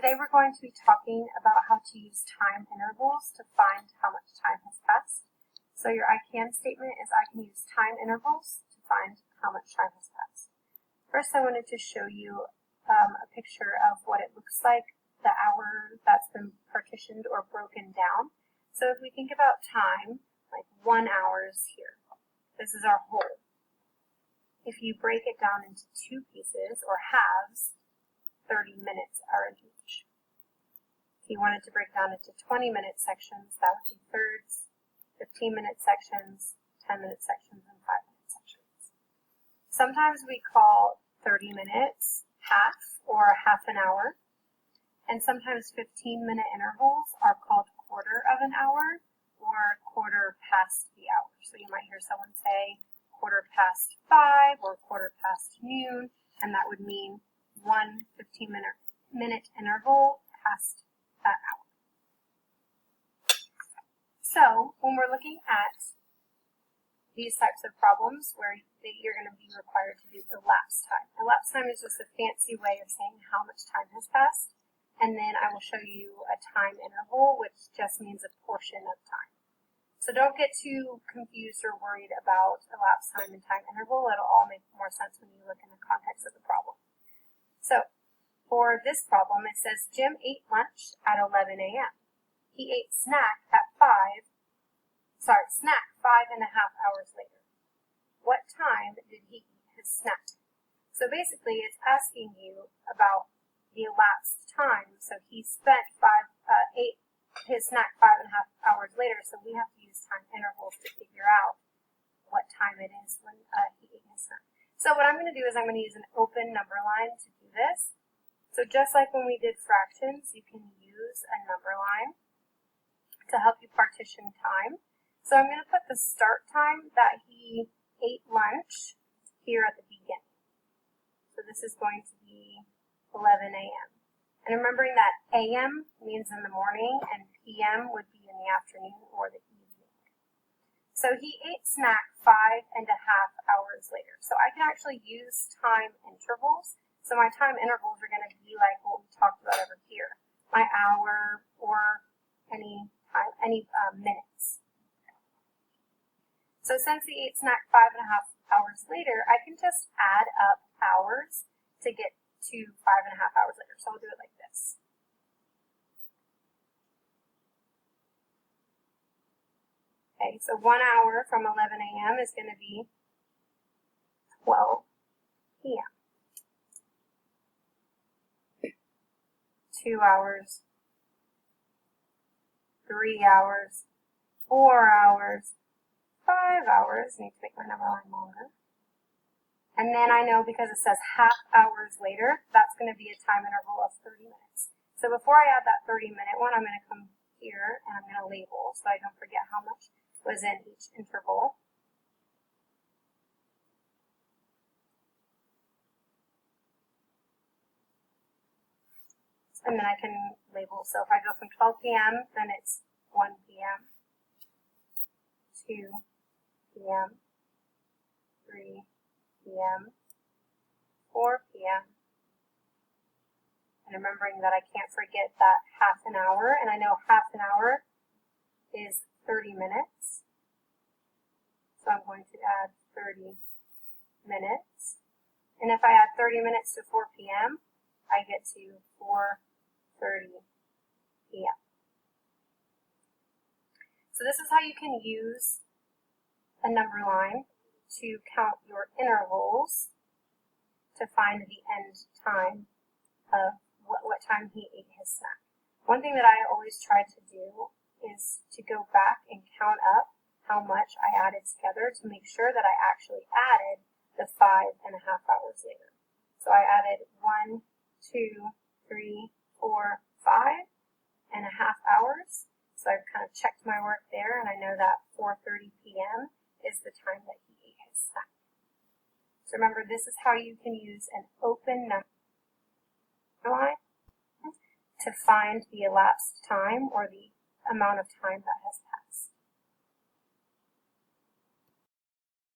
Today we're going to be talking about how to use time intervals to find how much time has passed. So your I can statement is I can use time intervals to find how much time has passed. First I wanted to show you a picture of what it looks like, the hour that's been partitioned or broken down. So if we think about time, like 1 hour is here. This is our whole. If you break it down into two pieces or halves, 30 minutes are in each. If you wanted to break down into 20-minute sections, that would be thirds, 15-minute sections, 10-minute sections, and 5-minute sections. Sometimes we call 30 minutes half or half an hour, and sometimes 15-minute intervals are called quarter of an hour or quarter past the hour. So you might hear someone say quarter past 5 or quarter past noon, and that would mean one 15-minute interval past that hour. So when we're looking at these types of problems where you're going to be required to do elapsed time. Elapsed time is just a fancy way of saying how much time has passed, and then I will show you a time interval, which just means a portion of time. So don't get too confused or worried about elapsed time and time interval. It'll all make more sense when you look in the context of the problem. So for this problem, it says Jim ate lunch at 11 a.m. He ate snack 5.5 hours later. What time did he eat his snack? So basically, it's asking you about the elapsed time. So he spent ate his snack 5.5 hours later. So we have to use time intervals to figure out what time it is when he ate his snack. So what I'm going to do is I'm going to use an open number line to do this. So just like when we did fractions, you can use a number line to help you partition time. So I'm going to put the start time that he ate lunch here at the beginning. So this is going to be 11 a.m. And remembering that a.m. means in the morning and p.m. would be in the afternoon or the evening. So he ate snack 5.5 hours later. So I can actually use time intervals. So my time intervals are going to be like what we talked about over here. My hour or any time, any minutes. So since he ate snack 5.5 hours later, I can just add up hours to get to 5.5 hours later. So I'll do it like this. Okay, so 1 hour from 11 a.m. is going to be 12 p.m. 2 hours, 3 hours, 4 hours, 5 hours. I need to make my number line longer. And then I know because it says half hours later, that's going to be a time interval of 30 minutes. So before I add that 30-minute one, I'm going to come here and I'm going to label so I don't forget how much was in each interval. And then I can label, so if I go from 12 p.m., then it's 1 p.m., 2 p.m., 3 p.m., 4 p.m., and remembering that I can't forget that half an hour, and I know half an hour is 30 minutes, so I'm going to add 30 minutes, and if I add 30 minutes to 4 p.m., I get to 4:30 p.m. So this is how you can use a number line to count your intervals to find the end time of what time he ate his snack. One thing that I always try to do is to go back and count up how much I added together to make sure that I actually added the 5.5 hours later. So I added 1, 2, 3, 4, 5.5 hours. So I've kind of checked my work there, and I know that 4:30 p.m. is the time that he ate his snack. So remember, this is how you can use an open number line to find the elapsed time or the amount of time that has